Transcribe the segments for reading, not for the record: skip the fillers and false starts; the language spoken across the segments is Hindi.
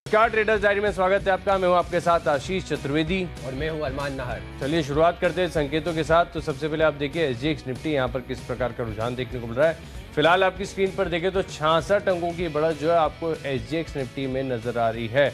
नमस्कार, ट्रेडर्स डायरी में स्वागत है आपका। मैं हूं आपके साथ आशीष चतुर्वेदी और मैं हूं अरमान नाहर। चलिए शुरुआत करते हैं संकेतों के साथ। तो सबसे पहले आप देखिए एसजीएक्स निफ्टी यहां पर किस प्रकार का रुझान देखने को मिल रहा है। फिलहाल आपकी स्क्रीन पर देखें तो 66 अंकों की बढ़त जो है आपको एसजीएक्स निफ्टी में नजर आ रही है।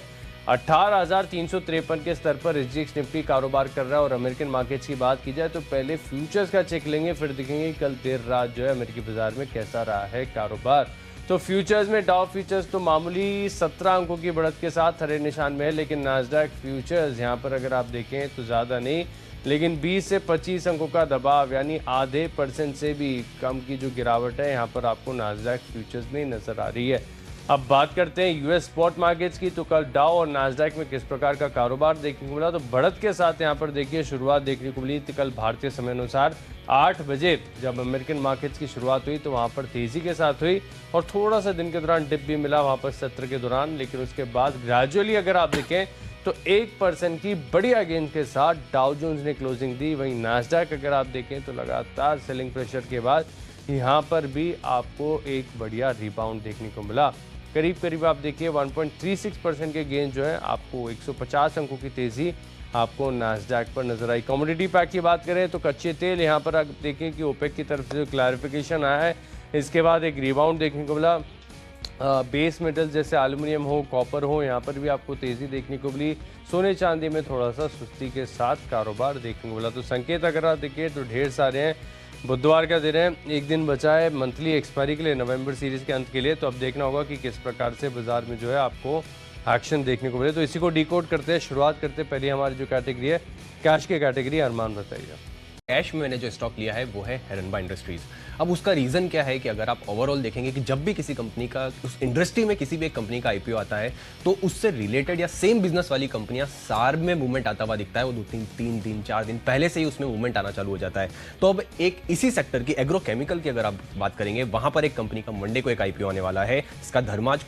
18,353 के स्तर पर एसजीएक्स निफ्टी कारोबार कर रहा है। और अमेरिकन मार्केट्स की बात की जाए तो पहले फ्यूचर्स का चेक लेंगे, फिर देखेंगे कल देर रात जो है अमेरिकी बाजार में कैसा रहा है कारोबार। तो फ्यूचर्स में डाउ फ्यूचर्स तो मामूली 17 अंकों की बढ़त के साथ हरे निशान में है, लेकिन नास्डैक फ्यूचर्स यहां पर अगर आप देखें तो ज़्यादा नहीं, लेकिन 20 से 25 अंकों का दबाव यानी आधे % से भी कम की जो गिरावट है यहां पर आपको नास्डैक फ्यूचर्स में नज़र आ रही है। अब बात करते हैं यूएस स्पॉट मार्केट्स की। तो कल डाउ और नास्डैक में किस प्रकार का कारोबार देखने को मिला। तो बढ़त के साथ यहां पर देखिए शुरुआत देखने को मिली थी कल भारतीय समय अनुसार 8 बजे जब अमेरिकन मार्केट्स की शुरुआत हुई तो वहां पर तेजी के साथ हुई और थोड़ा सा दिन के दौरान डिप भी मिला वहां पर सत्र के दौरान, लेकिन उसके बाद ग्रेजुअली अगर आप देखें तो 1% की बढ़िया गेंद के साथ डाउ जोन्स ने क्लोजिंग दी। वहीं नास्डैक अगर आप देखें तो लगातार सेलिंग प्रेशर के बाद यहाँ पर भी आपको एक बढ़िया रिबाउंड देखने को मिला। करीब आप देखिए 1.36% के गेंद जो है आपको 150 अंकों की तेजी आपको नास्डैक पर नजर आई। कमोडिटी पैक की बात करें तो कच्चे तेल यहाँ पर आप देखें कि ओपेक की तरफ से जो क्लैरिफिकेशन आया है इसके बाद एक रिबाउंड देखने को मिला। बेस मेटल जैसे एल्युमिनियम हो, कॉपर हो, यहाँ पर भी आपको तेजी देखने को मिली। सोने चांदी में थोड़ा सा सुस्ती के साथ कारोबार देखने को मिला। तो संकेत अगर आप देखिए तो ढेर सारे हैं। बुधवार का दिन है, एक दिन बचा है मंथली एक्सपायरी के लिए, नवंबर सीरीज के अंत के लिए। तो अब देखना होगा कि किस प्रकार से बाजार में जो है आपको एक्शन देखने को मिले। तो इसी को डिकोड करते हैं, शुरुआत करते हैं। पहले हमारी जो कैटेगरी है कैश की कैटेगरी, अरमान बताइए। कैश में मैंने जो स्टॉक लिया है वो है हेरनबा इंडस्ट्रीज। अब उसका रीजन क्या है कि अगर आप ओवरऑल देखेंगे कि जब भी किसी कंपनी का उस इंडस्ट्री में किसी भी एक कंपनी का आईपीओ आता है तो उससे रिलेटेड या सेम बिजनेस वाली कंपनियां सार में मूवमेंट आता हुआ दिखता है। वो 2-3 दिन 4 दिन पहले से ही उसमें मूवमेंट आना चालू हो जाता है। तो अब एक इसी सेक्टर की एग्रोकेमिकल की अगर आप बात करेंगे, वहां पर एक कंपनी का मंडे को एक आईपीओ आने वाला है। इसका धर्माज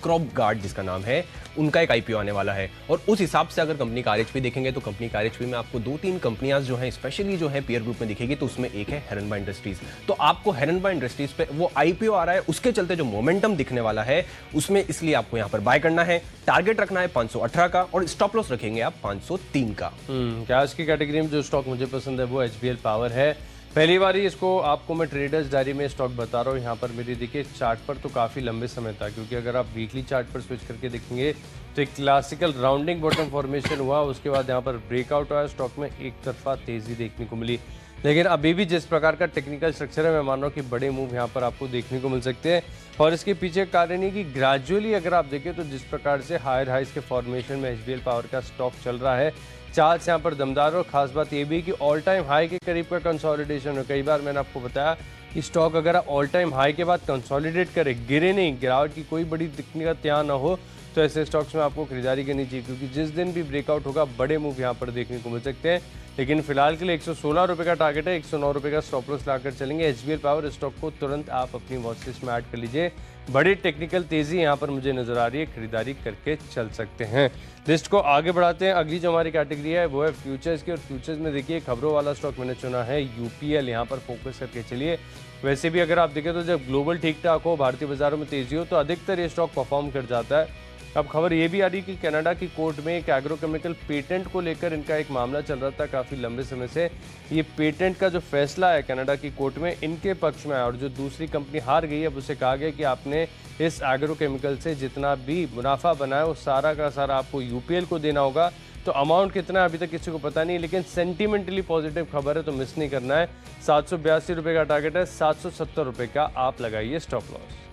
क्रॉप गार्ड जिसका नाम है, उनका एक आईपीओ आने वाला है। और उस हिसाब से अगर कंपनी का आरएचपी देखेंगे तो कंपनी का आरएचपी में आपको 2-3 कंपनियां जो हैं स्पेशली जो है पीयर ग्रुप में दिखेगी। तो उसमें एक है हेरनबा इंडस्ट्रीज। तो आपको हेरनबा इंडस्ट्रीज पे वो आईपीओ आ रहा है, उसके चलते जो मोमेंटम दिखने वाला है उसमें, इसलिए आपको यहां पर बाय करना है। टारगेट रखना है 518 का और स्टॉप लॉस रखेंगे आप 503 का। कैश की कैटेगरी में जो स्टॉक मुझे पसंद है वो एचबीएल पावर है। पहली बार ही इसको आपको मैं ट्रेडर्स डायरी में स्टॉक बता रहा हूँ। यहाँ पर मेरी देखिए चार्ट पर तो काफ़ी लंबे समय था, क्योंकि अगर आप वीकली चार्ट पर स्विच करके देखेंगे तो एक क्लासिकल राउंडिंग बॉटम फॉर्मेशन हुआ, उसके बाद यहाँ पर ब्रेकआउट आया, स्टॉक में एक तरफा तेजी देखने को मिली। लेकिन अभी भी जिस प्रकार का टेक्निकल स्ट्रक्चर है, मैं मान रहा हूँ कि बड़े मूव यहाँ पर आपको देखने को मिल सकते हैं। और इसके पीछे कारण है कि ग्रेजुअली अगर आप देखें तो जिस प्रकार से हायर हाइज के फॉर्मेशन में एचबीएल पावर का स्टॉक चल रहा है, चार्ट्स यहाँ पर दमदार। और खास बात ये भी कि ऑल टाइम हाई के करीब का कंसोलिडेशन है। कई बार मैंने आपको बताया कि स्टॉक अगर ऑल टाइम हाई के बाद कंसोलिडेट करे, गिरे नहीं, गिरावट की कोई बड़ी दिक्कत यहाँ ना हो, तो ऐसे स्टॉक्स में आपको खरीदारी करनी चाहिए, क्योंकि जिस दिन भी ब्रेकआउट होगा बड़े मूव यहाँ पर देखने को मिल सकते हैं। लेकिन फिलहाल के लिए 116 रुपये का टारगेट है, 109 रुपये का स्टॉप लॉस लाकर चलेंगे। एचबीएल पावर स्टॉक को तुरंत आप अपनी वॉच लिस्ट में ऐड कर लीजिए। बड़ी टेक्निकल तेजी यहाँ पर मुझे नजर आ रही है, खरीदारी करके चल सकते हैं। लिस्ट को आगे बढ़ाते हैं। अगली जो हमारी कैटेगरी है वो है फ्यूचर्स की। और फ्यूचर्स में देखिए खबरों वाला स्टॉक मैंने चुना है यूपीएल। यहाँ पर फोकस करके चलिए। वैसे भी अगर आप देखें तो जब ग्लोबल ठीक ठाक हो, भारतीय बाजारों में तेजी हो, तो अधिकतर ये स्टॉक परफॉर्म कर जाता है। अब खबर ये भी आ रही है कि कनाडा की कोर्ट में एक एग्रोकेमिकल पेटेंट को लेकर इनका एक मामला चल रहा था काफ़ी लंबे समय से। ये पेटेंट का जो फैसला है कनाडा की कोर्ट में इनके पक्ष में है, और जो दूसरी कंपनी हार गई है अब उसे कहा गया कि आपने इस एग्रोकेमिकल से जितना भी मुनाफा बनाया वो सारा का सारा आपको यूपीएल को देना होगा। तो अमाउंट कितना है अभी तक किसी को पता नहीं, लेकिन सेंटिमेंटली पॉजिटिव खबर है, तो मिस नहीं करना है। 782 रुपये का टारगेट है, 770 रुपये का आप लगाइए स्टॉप लॉस।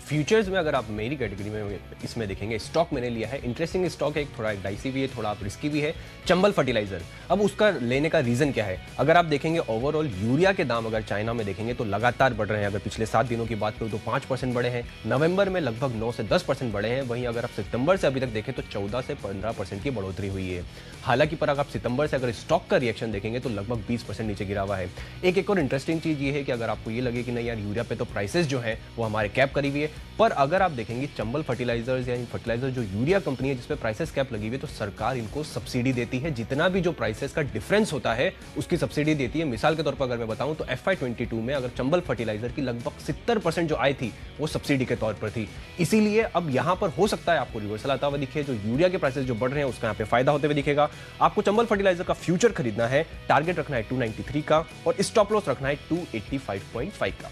फ्यूचर्स में अगर आप मेरी कैटेगरी में इसमें देखेंगे, स्टॉक मैंने लिया है, इंटरेस्टिंग स्टॉक है, एक थोड़ा डाइसी भी है, थोड़ा आप रिस्की भी है, चंबल फर्टिलाइजर। अब उसका लेने का रीजन क्या है? अगर आप देखेंगे ओवरऑल यूरिया के दाम अगर चाइना में देखेंगे तो लगातार बढ़ रहे हैं। अगर पिछले 7 दिनों की बात करूं तो 5% बढ़े हैं, नवंबर में लगभग 9 से 10% बढ़े हैं। वहीं अगर आप सितंबर से अभी तक देखें तो 14 से 15% की बढ़ोतरी हुई है। हालांकि पर अगर आप सितंबर से अगर स्टॉक का रिएक्शन देखेंगे तो लगभग 20% नीचे गिरा हुआ है। एक और इंटरेस्टिंग चीज ये है कि अगर आपको ये लगे कि नहीं यार यूरिया पे तो प्राइसेस जो है वो हमारे कैप करीब हुई है। पर अगर आप देखेंगे चंबल फर्टिलाइजर्स या फर्टिलाइजर जो यूरिया कंपनी है जिसपे प्राइसेस कैप लगी हुई है, तो सरकार इनको सब्सिडी देती है, जितना भी जो प्राइसेस का डिफरेंस होता है उसकी सब्सिडी देती है। मिसाल के तौर पर अगर मैं बताऊं तो FY22 में अगर चंबल फर्टिलाइजर की लगभग 70% जो आय थी वो सब्सिडी के तौर पर थी। इसीलिए अब यहां पर हो सकता है आपको रिवर्सल आता हुआ दिखे, जो यूरिया के प्राइसेस जो बढ़ रहे हैं उसका यहाँ पे फायदा होते हुए दिखेगा। आपको चंबल फर्टिलाइजर का फ्यूचर खरीदना है, टारगेट रखना है 293 का और स्टॉप लॉस रखना है 285.5 का।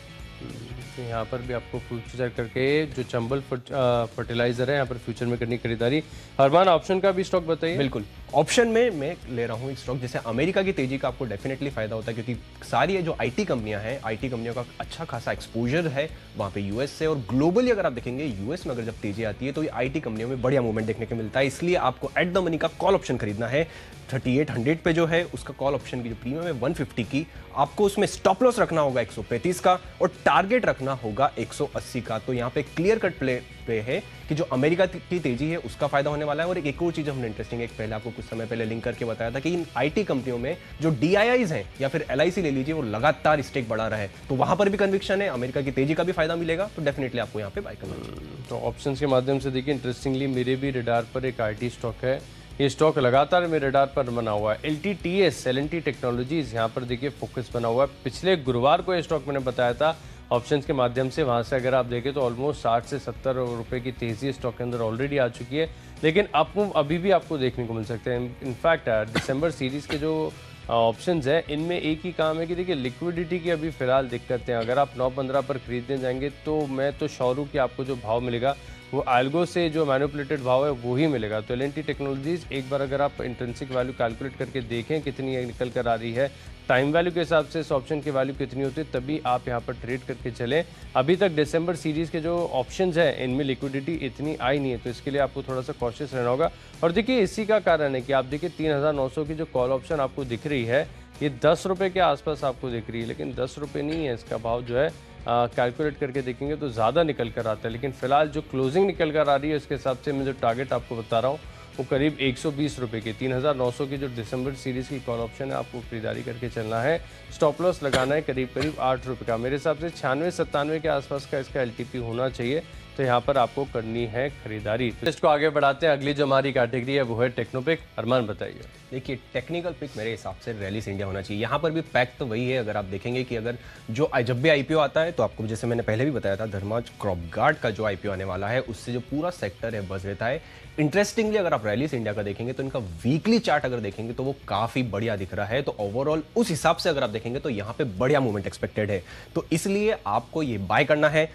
तो यहाँ पर भी आपको फ्यूचर करके जो चंबल फर्टिलाइजर है यहाँ पर फ्यूचर में करनी खरीदारी। अरमान, ऑप्शन का भी स्टॉक बताइए। बिल्कुल, ऑप्शन में मैं ले रहा हूँ एक स्टॉक जैसे अमेरिका की तेजी का आपको डेफिनेटली फायदा होता है, क्योंकि सारी ये जो आईटी कंपनियां हैं, आईटी कंपनियों का अच्छा खासा एक्सपोजर है वहाँ पे यूएस से, और ग्लोबली अगर आप देखेंगे यूएस में अगर जब तेजी आती है तो ये आईटी कंपनियों में बढ़िया मूवमेंट देखने को मिलता है। इसलिए आपको एट द मनी का कॉल ऑप्शन खरीदना है। 3800 पे जो है उसका कॉल ऑप्शन की जो प्रीमियम है 150 की, आपको उसमें स्टॉप लॉस रखना होगा 135 का और टारगेट रखना होगा 180 का। तो यहाँ पे क्लियर कट प्ले है कि जो अमेरिका की तेजी है उसका फायदा होने वाला है। और एक और चीज हमने इंटरेस्टिंग है, पहले आपको कुछ समय पहले लिंक करके बताया था कि इन आईटी कंपनियों में जो DIIs हैं या फिर LIC ले लीजिए, वो लगातार स्टेक बढ़ा रहा है, तो वहां पर भी कन्विक्शन है, अमेरिका की तेजी का भी फायदा मिलेगा, तो डेफिनेटली आपको यहाँ पे बाय करना चाहिए। तो ऑप्शंस के माध्यम से देखिए, इंटरेस्टिंगली मेरे भी रडार पर एक आईटी स्टॉक है। ये स्टॉक लगातार मेरे रडार पर बना हुआ है, LTTS L&T टेक्नोलॉजीज। यहाँ पर देखिए फोकस बना हुआ है। पिछले गुरुवार को ये स्टॉक मैंने बताया था ऑप्शंस के माध्यम से, वहाँ से अगर आप देखें तो ऑलमोस्ट 60 से 70 रुपए की तेजी स्टॉक के अंदर ऑलरेडी आ चुकी है, लेकिन आपको अभी भी आपको देखने को मिल सकते हैं। इनफैक्ट दिसंबर सीरीज के जो ऑप्शंस है इनमें एक ही काम है कि देखिए लिक्विडिटी की अभी फिलहाल दिक्कत है। अगर आप 9-15 पर खरीदने जाएंगे तो मैं तो श्योर हूँ कि आपको जो भाव मिलेगा वो आल्गो से जो मैनिपुलेटेड भाव है वो ही मिलेगा। तो L&T टेक्नोलॉजीज एक बार अगर आप इंट्रिंसिक वैल्यू कैलकुलेट करके देखें कितनी निकल कर आ रही है, टाइम वैल्यू के हिसाब से इस ऑप्शन की वैल्यू कितनी होती है, तभी आप यहाँ पर ट्रेड करके चलें। अभी तक दिसंबर सीरीज के जो ऑप्शंस हैं इनमें लिक्विडिटी इतनी आई नहीं है, तो इसके लिए आपको थोड़ा सा कॉशियस रहना होगा। और देखिए इसी का कारण है कि आप देखिए 3900 की जो कॉल ऑप्शन आपको दिख रही है ये 10 रुपये के आसपास आपको दिख रही है, लेकिन 10 रुपये नहीं है इसका भाव। जो है कैलकुलेट करके देखेंगे तो ज़्यादा निकल कर आता है, लेकिन फिलहाल जो क्लोजिंग निकल कर आ रही है उसके हिसाब से मैं जो टारगेट आपको बता रहा हूँ वो करीब 120 रुपये की 3900 की जो दिसंबर सीरीज़ की कॉल ऑप्शन है आपको खरीदारी करके चलना है। स्टॉप लॉस लगाना है करीब 8 रुपये का। मेरे हिसाब से 96-97 के आसपास का इसका LTP होना चाहिए, तो यहाँ पर आपको करनी है खरीदारी। तो इसको आगे बढ़ाते हैं। अगली जो हमारी कैटेगरी है वो है टेक्नोपिक। अरमान बताइए। देखिए टेक्निकल पिक मेरे हिसाब से रैलिस इंडिया होना चाहिए। यहाँ पर भी पैक तो वही है। अगर आप देखेंगे कि अगर जो जब भी IPO आता है तो आपको जैसे मैंने पहले भी बताया था, धर्माज क्रॉपगार्ड का जो IPO आने वाला है उससे जो पूरा सेक्टर है बज रहता है। इंटरेस्टिंगली अगर आप रैलिस इंडिया का देखेंगे तो इनका वीकली चार्ट अगर देखेंगे तो वो काफी बढ़िया दिख रहा है। तो ओवरऑल उस हिसाब से अगर आप देखेंगे तो यहाँ पे बढ़िया मूवमेंट एक्सपेक्टेड है, तो इसलिए आपको ये बाय करना है।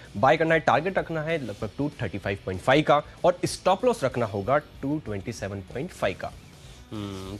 टारगेट रखना है लगभग 235.5 का और स्टॉप लॉस रखना होगा 227.5 का।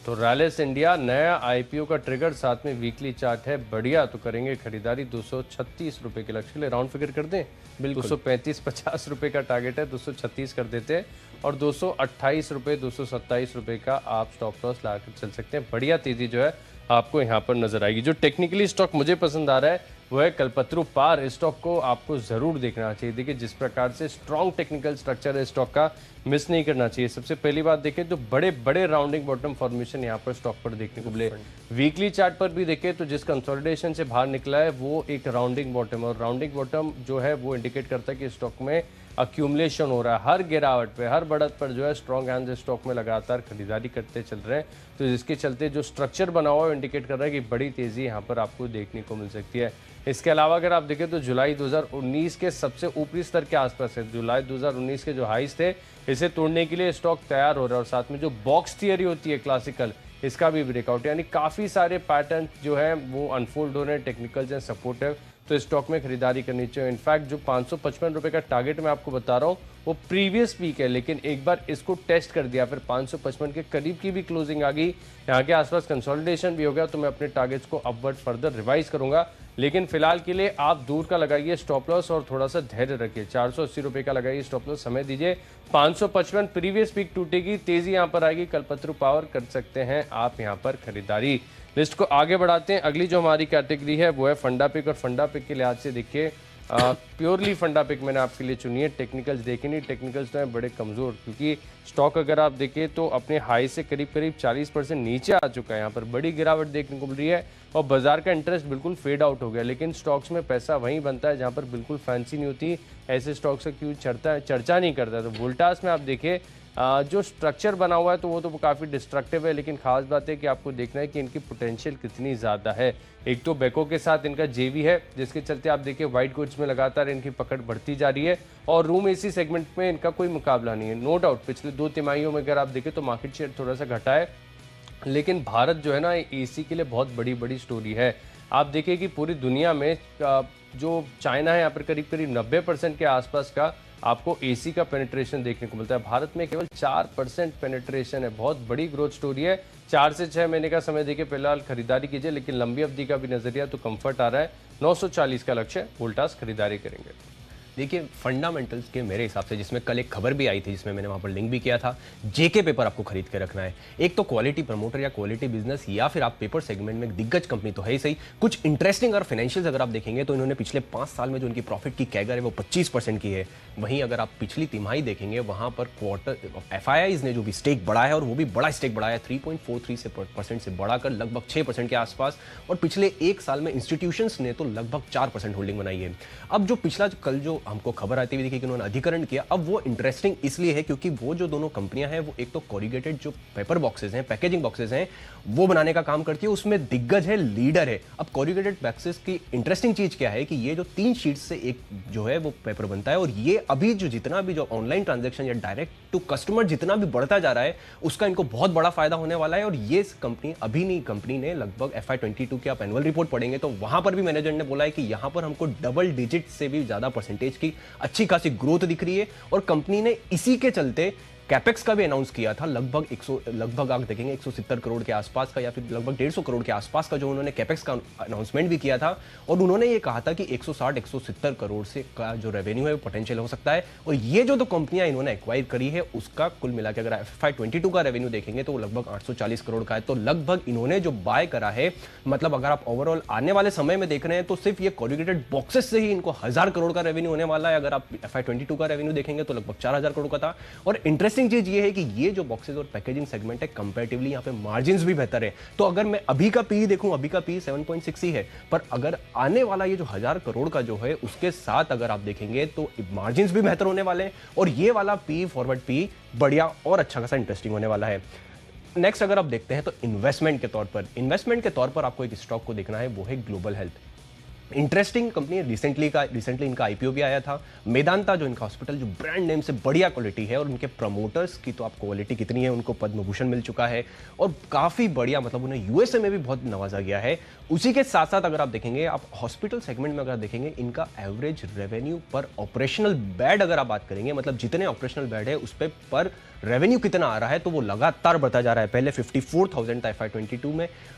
तो रैलिस इंडिया नया IPO का ट्रिगर, साथ में वीकली चार्ट है बढ़िया, तो करेंगे खरीदारी 236 रुपए के लक्ष्य के लिए। राउंड फिगर कर दें, 235-50 रुपए का टारगेट है, 236 कर देते हैं और 228 रुपए 227 रुपए का आप स्टॉप लॉस ला कर चल सकते हैं। बढ़िया तेजी जो है आपको यहाँ पर नजर आएगी। जो टेक्निकली स्टॉक मुझे पसंद आ रहा है वो है कल्पतरू पार। इस स्टॉक को आपको जरूर देखना चाहिए। देखिए जिस प्रकार से स्ट्रॉन्ग टेक्निकल स्ट्रक्चर है स्टॉक का, मिस नहीं करना चाहिए। सबसे पहली बात देखें तो बड़े बड़े राउंडिंग बॉटम फॉर्मेशन यहाँ पर स्टॉक पर देखने को मिले। वीकली चार्ट पर भी देखें तो जिस कंसोलिडेशन से बाहर निकला है वो एक राउंडिंग बॉटम, और राउंडिंग बॉटम जो है वो इंडिकेट करता है कि स्टॉक में अक्यूमुलेशन हो रहा है। हर गिरावट पे, हर बढ़त पर जो है स्ट्रॉन्ग हैंड्स स्टॉक में लगातार खरीदारी करते चल रहे हैं, तो जिसके चलते जो स्ट्रक्चर बना हुआ है इंडिकेट कर रहा है कि बड़ी तेजी यहाँ पर आपको देखने को मिल सकती है। इसके अलावा अगर आप देखें तो जुलाई 2019 के सबसे ऊपरी स्तर के आसपास है। जुलाई 2019 के जो हाईस थे इसे तोड़ने के लिए स्टॉक तैयार हो रहा है, और साथ में जो बॉक्स थियरी होती है क्लासिकल, इसका भी ब्रेकआउट, यानी काफ़ी सारे पैटर्न जो है वो अनफोल्ड हो रहे हैं, टेक्निकल्स एंड सपोर्टिव, तो स्टॉक में खरीदारी करनी चाहिए। इनफैक्ट जो 555 रुपए का टारगेट मैं आपको बता रहा हूँ वो प्रीवियस पीक है, लेकिन एक बार इसको टेस्ट कर दिया, फिर 555 के करीब की भी क्लोजिंग आ गई, यहाँ के आसपास कंसोलिडेशन भी हो गया, तो मैं अपने टारगेट्स को अपवर्ड फर्दर रिवाइज करूंगा। लेकिन फिलहाल के लिए आप दूर का लगाइए स्टॉप लॉस और थोड़ा सा धैर्य रखिए। 480 रुपए का लगाइए स्टॉप लॉस, समय दीजिए। 555 प्रीवियस पीक टूटेगी, तेजी यहाँ पर आएगी, कल्पतरू पावर कर सकते हैं आप यहाँ पर खरीदारी। लिस्ट को आगे बढ़ाते हैं। अगली जो हमारी कैटेगरी है वो है फंडा पिक, और फंडा पिक के लिहाज से देखिए प्योरली फंडा पिक मैंने आपके लिए चुनी है। टेक्निकल्स देखे नहीं, टेक्निकल्स तो हैं बड़े कमज़ोर, क्योंकि स्टॉक अगर आप देखें तो अपने हाई से करीब करीब 40% नीचे आ चुका है। यहाँ पर बड़ी गिरावट देखने को मिल रही है और बाजार का इंटरेस्ट बिल्कुल फेड आउट हो गया। लेकिन स्टॉक्स में पैसा वहीं बनता है जहाँ पर बिल्कुल फैंसी नहीं होती। ऐसे स्टॉक्स का क्यों चर्चा नहीं करता। तो वोल्टास में आप देखें जो स्ट्रक्चर बना हुआ है तो वो काफ़ी डिस्ट्रक्टिव है, लेकिन खास बात है कि आपको देखना है कि इनकी पोटेंशियल कितनी ज़्यादा है। एक तो बेको के साथ इनका जेवी है, जिसके चलते आप देखिए वाइट गुड्स में लगातार इनकी पकड़ बढ़ती जा रही है और रूम एसी सेगमेंट में इनका कोई मुकाबला नहीं है। नो डाउट पिछले 2 तिमाहियों में अगर आप देखें तो मार्केट शेयर थोड़ा सा घटा है, लेकिन भारत जो है ना एसी के लिए बहुत बड़ी स्टोरी है। आप देखिए कि पूरी दुनिया में जो चाइना है यहाँ पर करीब करीब 90% के आसपास का आपको एसी का पेनिट्रेशन देखने को मिलता है। भारत में केवल 4% पेनिट्रेशन है। बहुत बड़ी ग्रोथ स्टोरी है। 4 से 6 महीने का समय देखिए फिलहाल खरीदारी कीजिए, लेकिन लंबी अवधि का भी नजरिया तो कंफर्ट आ रहा है। 940 का लक्ष्य वोल्टास खरीदारी करेंगे। देखिए फंडामेंटल्स के मेरे हिसाब से, जिसमें कल एक खबर भी आई थी जिसमें मैंने वहां पर लिंक भी किया था, जेके पेपर आपको खरीद के रखना है। एक तो क्वालिटी प्रमोटर या क्वालिटी बिजनेस या फिर आप पेपर सेगमेंट में दिग्गज कंपनी तो है ही सही। कुछ इंटरेस्टिंग और फाइनेंशियल्स अगर आप देखेंगे तो इन्होंने पिछले 5 साल में जो उनकी प्रॉफिट की कैगर है वो 25% की है। वहीं अगर आप पिछली तिमाही देखेंगे वहां पर क्वार्टर एफआईआईज ने जो भी स्टेक बढ़ाया है, और वो भी बड़ा स्टेक बढ़ाया है 3.43% से बढ़ाकर लगभग 6% के आसपास, और पिछले 1 साल में इंस्टीट्यूशंस ने तो लगभग 4% होल्डिंग बनाई है। अब जो पिछला कल जो हमको खबर आती हुई देखी कि उन्होंने अधिकरण किया, अब वो इंटरेस्टिंग इसलिए है क्योंकि वो जो दोनों कंपनियां हैं वो एक तो कोरिगेटेड जो पेपर बॉक्सेस हैं, पैकेजिंग बॉक्सेस हैं, वो बनाने का काम करती है, उसमें दिग्गज है, लीडर है। अब कोरिगेटेड बॉक्सेस की इंटरेस्टिंग चीज क्या है कि ये जो 3 शीट्स से एक जो है वो पेपर बनता है, और ये अभी जो जितना भी जो ऑनलाइन ट्रांजैक्शन या डायरेक्ट टू कस्टमर जितना भी बढ़ता जा रहा है उसका इनको बहुत बड़ा फायदा होने वाला है। और ये कंपनी ने लगभग FY22 की आप एनुअल रिपोर्ट पढ़ेंगे तो वहां पर भी मैनेजर ने बोला है कि यहां पर हमको डबल डिजिट से भी ज्यादा परसेंटेज की अच्छी खासी ग्रोथ दिख रही है। और कंपनी ने इसी के चलते कैपेक्स का भी अनाउंस किया था, लगभग आप देखेंगे 170 करोड़ के आसपास का या फिर लगभग 150 करोड़ के आसपास का जो उन्होंने कैपेक्स का अनाउंसमेंट भी किया था। और उन्होंने ये कहा था कि 160-170 करोड़ से का जो रेवेन्यू है वो पोटेंशियल हो सकता है। और ये जो 2 कंपनियां इन्होंने एक्वायर करी है उसका कुल मिला के अगर FY22 का रेवेन्यू देखेंगे तो वो लगभग 840 करोड़ का है। तो लगभग इन्होंने जो बाय करा है, मतलब अगर आप ओवरऑल आने वाले समय में देख रहे हैं तो सिर्फ ये कोरिगेटेड बॉक्सेस से ही इनको 1000 करोड़ का रेवेन्यू होने वाला है। अगर आप FY22 का रेवेन्यू देखेंगे तो लगभग 4000 करोड़ का था। और इंटरेस्टिंग चीज ये है कि ये जो बॉक्सेस और पैकेजिंग सेगमेंट है कंपैरेटिवली यहाँ पे मार्जिन्स भी बेहतर है। तो अगर मैं अभी का पी देखूं, अभी का पी 7.6 ही है, पर अगर आने वाला ये जो 1000 करोड़ का जो है उसके साथ अगर आप देखेंगे तो मार्जिन्स भी बेहतर होने वाले हैं, और ये वाला पी फॉरवर्ड पी बढ़िया और अच्छा खासा इंटरेस्टिंग होने वाला है। नेक्स्ट अगर आप देखते हैं तो इन्वेस्टमेंट के तौर पर आपको एक स्टॉक को देखना है, वो है global health. Interesting company, recently इनका आईपीओ भी आया था। मेदांता जो इनका हॉस्पिटल जो ब्रांड नेम से बढ़िया क्वालिटी है, और उनके प्रमोटर्स की तो आप क्वालिटी कितनी है, उनको पद्म भूषण मिल चुका है और काफ़ी बढ़िया, मतलब उन्हें यूएसए में भी बहुत नवाजा गया है। उसी के साथ साथ अगर आप देखेंगे, आप हॉस्पिटल सेगमेंट में अगर देखेंगे इनका एवरेज रेवेन्यू पर ऑपरेशनल बेड अगर आप बात करेंगे, मतलब जितने ऑपरेशनल बेड है उस पर रेवेन्यू कितना आ रहा है, तो वो लगातार बढ़ता जा रहा है। पहले 54,000 था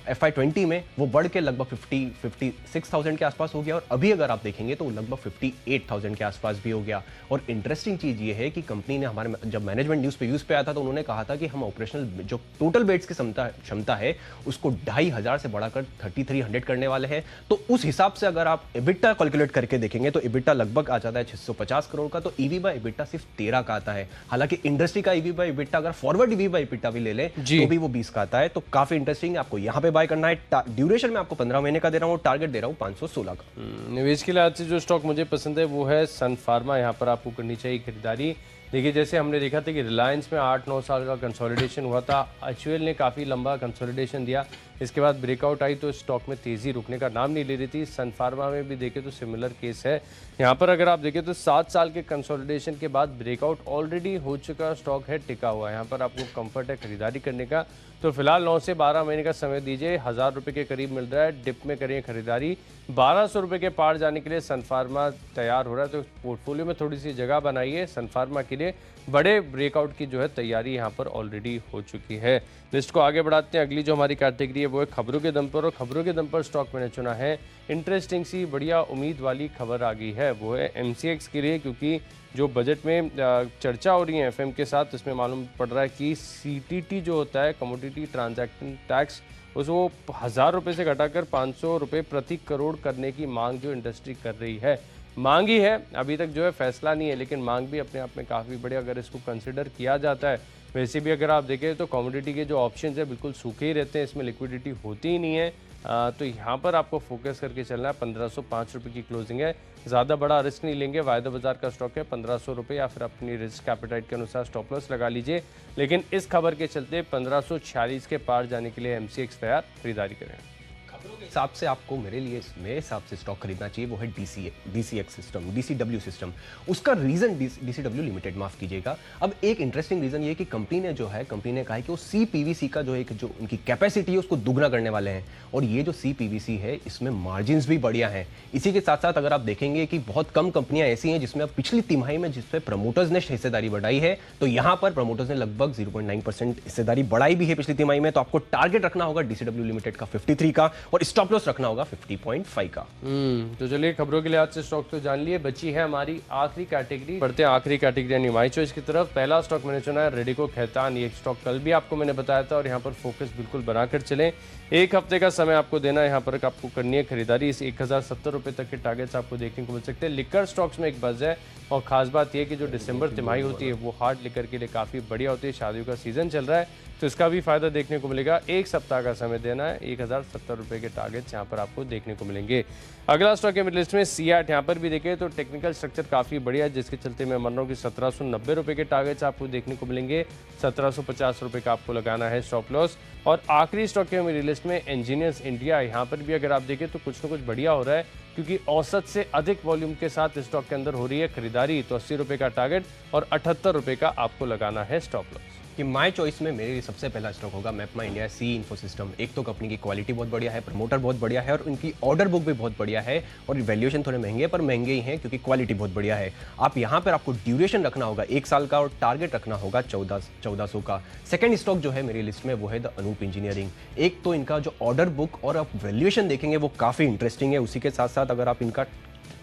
FY20 में वो बढ़ के लगभग 56,000 के आसपास हो गया, और अभी अगर आप देखेंगे तो लगभग 58,000 के आसपास भी हो गया। और इंटरेस्टिंग चीज ये है कि कंपनी ने हमारे जब मैनेजमेंट न्यूज़ पे आया था तो उन्होंने कहा था कि हम ऑपरेशनल जो टोटल बेड्स की क्षमता है उसको 2500 से बढ़ाकर 3300 करने वाले हैं। तो उस हिसाब से अगर आप EBITDA कैलकुलेट करके देखेंगे तो EBITDA लगभग आ जाता है 650 करोड़ का, तो EV बाय EBITDA सिर्फ 13 का आता है। हालांकि इंडस्ट्री का EV बाय EBITDA अगर फॉरवर्ड EV बाय EBITDA भी ले लें तो भी वो 20 का आता है। तो काफी इंटरेस्टिंग है, आपको यहाँ पे बाय करना है। ड्यूरेशन में आपको 15 महीने का दे रहा हूँ, टारगेट दे रहा हूँ 516 का। निवेश के लिहाज से जो स्टॉक मुझे पसंद है वो है सन फार्मा। यहाँ पर आपको करनी चाहिए खरीदारी। देखिए जैसे हमने देखा था कि रिलायंस में 8-9 साल का कंसोलिडेशन हुआ था, HUL ने काफ़ी लंबा कंसोलिडेशन दिया, इसके बाद ब्रेकआउट आई तो स्टॉक में तेज़ी रुकने का नाम नहीं ले रही थी। सन फार्मा में भी देखें तो सिमिलर केस है। यहाँ पर अगर आप देखें तो 7 साल के कंसोलिडेशन के बाद ब्रेकआउट ऑलरेडी हो चुका स्टॉक है, टिका हुआ है। यहाँ पर आपको कंफर्ट है खरीदारी करने का। तो फिलहाल 9 से 12 महीने का समय दीजिए, 1000 रुपये के करीब मिल रहा है, डिप में करिए खरीदारी। 1200 रुपये के पार जाने के लिए सन फार्मा तैयार हो रहा है, तो पोर्टफोलियो में थोड़ी सी जगह बनाइए। सन फार्मा के लिए बड़े ब्रेकआउट की जो है तैयारी यहाँ पर ऑलरेडी हो चुकी है। लिस्ट को आगे बढ़ाते हैं। अगली जो हमारी कैटेगरी है वो है खबरों के दम पर, और खबरों के दम पर स्टॉक मैंने चुना है, इंटरेस्टिंग सी बढ़िया उम्मीद वाली खबर आ गई है, वो है MCX के लिए। क्योंकि जो बजट में चर्चा हो रही है FM के साथ, उसमें मालूम पड़ रहा है कि CTT जो होता है, कमोडिटी ट्रांजैक्शन टैक्स, उसको 1000 रुपये से घटाकर 500 रुपये प्रति करोड़ करने की मांग जो इंडस्ट्री कर रही है। मांग ही है, अभी तक जो है फैसला नहीं है, लेकिन मांग भी अपने आप में काफ़ी बड़ी अगर इसको कंसिडर किया जाता है। वैसे भी अगर आप देखें तो कमोडिटी के जो ऑप्शंस है बिल्कुल सूखे ही रहते हैं, इसमें लिक्विडिटी होती ही नहीं है। तो यहाँ पर आपको फोकस करके चलना है। 1505 रुपये की क्लोजिंग है, ज़्यादा बड़ा रिस्क नहीं लेंगे। वायदा बाजार का स्टॉक है, 1500 रुपये, या फिर अपनी रिस्क एपेटाइट के अनुसार स्टॉप लॉस लगा लीजिए। लेकिन इस खबर के चलते 1546 के पार जाने के लिए MCX तैयार, खरीदारी करें। हिसाब से आपको मेरे हिसाब से स्टॉक खरीदना चाहिए वो है DCX सिस्टम, DCW सिस्टम। उसका रीजन DCW लिमिटेड, माफ कीजिएगा। अब एक इंटरेस्टिंग रीजन ये कि कंपनी ने कहा है कि वो CPVC का जो उनकी कैपेसिटी है उसको दुगना करने वाले हैं। और ये जो CPVC है इसमें मार्जिन्स भी बढ़िया हैं। इसी के साथ साथ अगर आप देखेंगे कि बहुत कम कंपनियां ऐसी हैं जिसमें पिछली तिमाही में जिसपे प्रमोटर्स ने हिस्सेदारी बढ़ाई है, तो यहां पर प्रमोटर्स ने लगभग 0.9% हिस्सेदारी बढ़ाई भी है पिछली तिमाही में। तो आपको टारगेट रखना होगा DCW लिमिटेड का 53 का, और स्टॉप लॉस रखना होगा 50.5 का। तो चलिए खबरों के लिए आज से स्टॉक तो जान लिए। बची है हमारी आखिरी कैटेगरी, बढ़ते हैं आखिरी कैटेगरी यानी माई चॉइस की तरफ। पहला स्टॉक मैंने चुना है रेडिको खैतान। ये स्टॉक कल भी आपको मैंने बताया था, और यहाँ पर फोकस बिल्कुल बनाकर चलें। एक हफ्ते का समय आपको देना है, यहाँ पर आपको करनी है खरीदारी। इस 1070 रुपये तक के टारगेट्स आपको देखने को मिल सकते हैं। लिकर स्टॉक्स में एक बज़ है, और खास बात यह कि जो दिसंबर तिमाही होती है वो हार्ड लिकर के लिए काफ़ी बढ़िया होती है। शादियों का सीजन चल रहा है, तो इसका भी फायदा देखने को मिलेगा। एक सप्ताह का समय देना है, 1070 रुपये के टारगेट्स यहाँ पर आपको देखने को मिलेंगे। अगला स्टॉक है मेरी लिस्ट में CEAT। यहाँ पर भी देखें तो टेक्निकल स्ट्रक्चर काफ़ी बढ़िया है, जिसके चलते मैं मान रहा हूँ कि 1790 रुपये के टारगेट्स आपको देखने को मिलेंगे। 1750 रुपये का आपको लगाना है स्टॉप लॉस। और आखिरी स्टॉक है मेरी लिस्ट में इंजीनियर्स इंडिया। यहाँ पर भी अगर आप देखें तो कुछ ना कुछ बढ़िया हो रहा है, क्योंकि औसत से अधिक वॉल्यूम के साथ स्टॉक के अंदर हो रही है खरीदारी। तो 80 रुपये का टारगेट और 78 रुपये का आपको लगाना है स्टॉप लॉस। कि माय चॉइस में मेरे लिए सबसे पहला स्टॉक होगा मैपमा इंडिया सी इन्फो सिस्टम। एक तो कंपनी की क्वालिटी बहुत बढ़िया है, प्रमोटर बहुत बढ़िया है, और उनकी ऑर्डर बुक भी बहुत बढ़िया है। और वैल्यूएशन थोड़े महंगे पर महंगे ही हैं क्योंकि क्वालिटी बहुत बढ़िया है। आप यहाँ पर आपको ड्यूरेशन रखना होगा 1 साल का, और टारगेट रखना होगा 1400 का। सेकंड स्टॉक जो है मेरी लिस्ट में वो है द अनूप इंजीनियरिंग। एक तो इनका जो ऑर्डर बुक और आप वैल्यूएशन देखेंगे वो काफ़ी इंटरेस्टिंग है। उसी के साथ साथ अगर आप इनका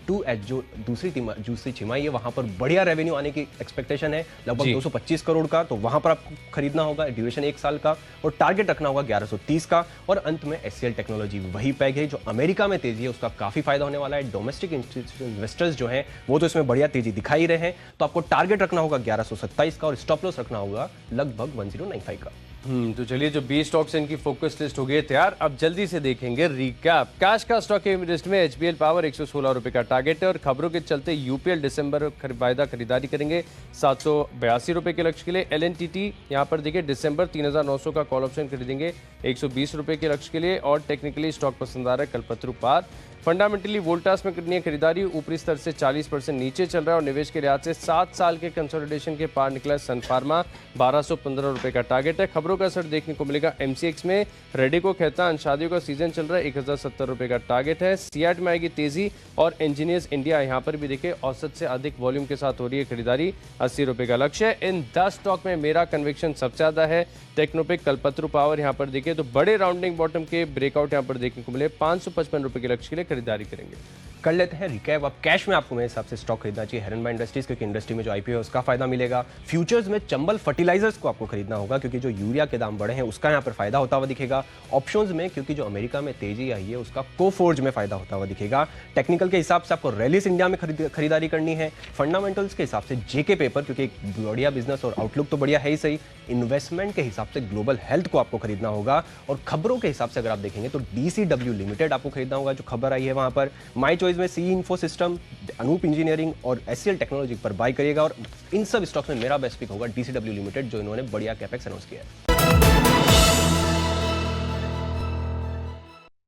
2H जो दूसरी छिमाही है वहां पर बढ़िया रेवेन्यू आने की एक्सपेक्टेशन है, लगभग 225 करोड़ का। तो वहां पर आपको खरीदना होगा, ड्यूरेशन 1 साल का, और टारगेट रखना होगा 1130 का। और अंत में HCL टेक्नोलॉजी, वही पैग है जो अमेरिका में तेजी है, उसका काफी फायदा होने वाला है। डोमेस्टिक इंस्टीट्यूशनल इन्वेस्टर्स जो हैं वो तो इसमें बढ़िया तेजी दिखाई रहे हैं। तो आपको टारगेट रखना होगा 1127 का, और स्टॉप लॉस रखना होगा लगभग 1095 का। तो चलिए जो 20 स्टॉक्स इनकी फोकस लिस्ट हो गई है तैयार। अब जल्दी से देखेंगे रिकैप। कैश का स्टॉक है लिस्ट में HBL पावर 116 रुपये का टारगेट है, और खबरों के चलते UPL दिसंबर वायदा खरीदारी करेंगे 782 रुपये के लक्ष्य के लिए। LNTT यहाँ पर देखिए दिसंबर 3900 का कॉल ऑप्शन खरीदेंगे 120 रुपये के लक्ष्य के लिए। और टेक्निकली स्टॉक पसंद आ रहा है कल्पतरू पार। फंडामेंटली वोल्टास में करनी है खरीदारी, ऊपरी स्तर से 40% नीचे चल रहा है, और निवेश के लिहाज से 7 साल के कंसोलिडेशन के पार निकला है सन फार्मा। 1215 रुपये का टारगेट है। खबरों का असर देखने को मिलेगा MCX में। रेडिको खैतान, शादियों का सीजन चल रहा है, 1070 रुपये का टारगेट है। CEAT में आएगी तेजी, और इंजीनियर्स इंडिया यहाँ पर भी देखिए औसत से अधिक वॉल्यूम के साथ हो रही है खरीदारी, 80 रुपये का लक्ष्य है। इन 10 स्टॉक में मेरा कन्विक्शन सबसे ज़्यादा है टेक्नोपिक कल्पतरू पावर। यहाँ पर देखिए तो बड़े राउंडिंग बॉटम के ब्रेकआउट यहाँ पर देखने को मिले। 555 रुपये के लक्ष्य के लिए खरीदारी करेंगे। कर लेते हैं रिकैप। अब कैश में आपको मेरे हिसाब से स्टॉक खरीदना चाहिए हेरनबा इंडस्ट्रीज, क्योंकि इंडस्ट्री में जो IPO है उसका फायदा मिलेगा। फ्यूचर्स में चंबल फर्टिलाइजर्स को आपको खरीदना होगा, क्योंकि जो यूरिया के दाम बढ़े हैं उसका यहाँ पर फायदा होता हुआ दिखेगा। ऑप्शंस में क्योंकि जो अमेरिका में तेजी आई है उसका कोफोर्ज में फायदा होता हुआ दिखेगा। टेक्निकल के हिसाब से आपको रैलिस इंडिया में खरीदारी करनी है। फंडामेंटल्स के हिसाब से JK पेपर, क्योंकि एक बढ़िया बिजनेस और आउटलुक तो बढ़िया है ही सही। इन्वेस्टमेंट के हिसाब से ग्लोबल हेल्थ को आपको खरीदना होगा। और खबरों के हिसाब से अगर आप देखेंगे तो DCW लिमिटेड आपको खरीदना होगा, जो खबर आई है वहां पर। माई चॉइस में C info system, Anup engineering और HCL टेक्नोलॉजी पर बाय करिएगा। और इन सब स्टॉक्स में मेरा बेस्ट पिक होगा DCW लिमिटेड, जो इन्होंने बढ़िया कैपेक्स अनाउंस किया है।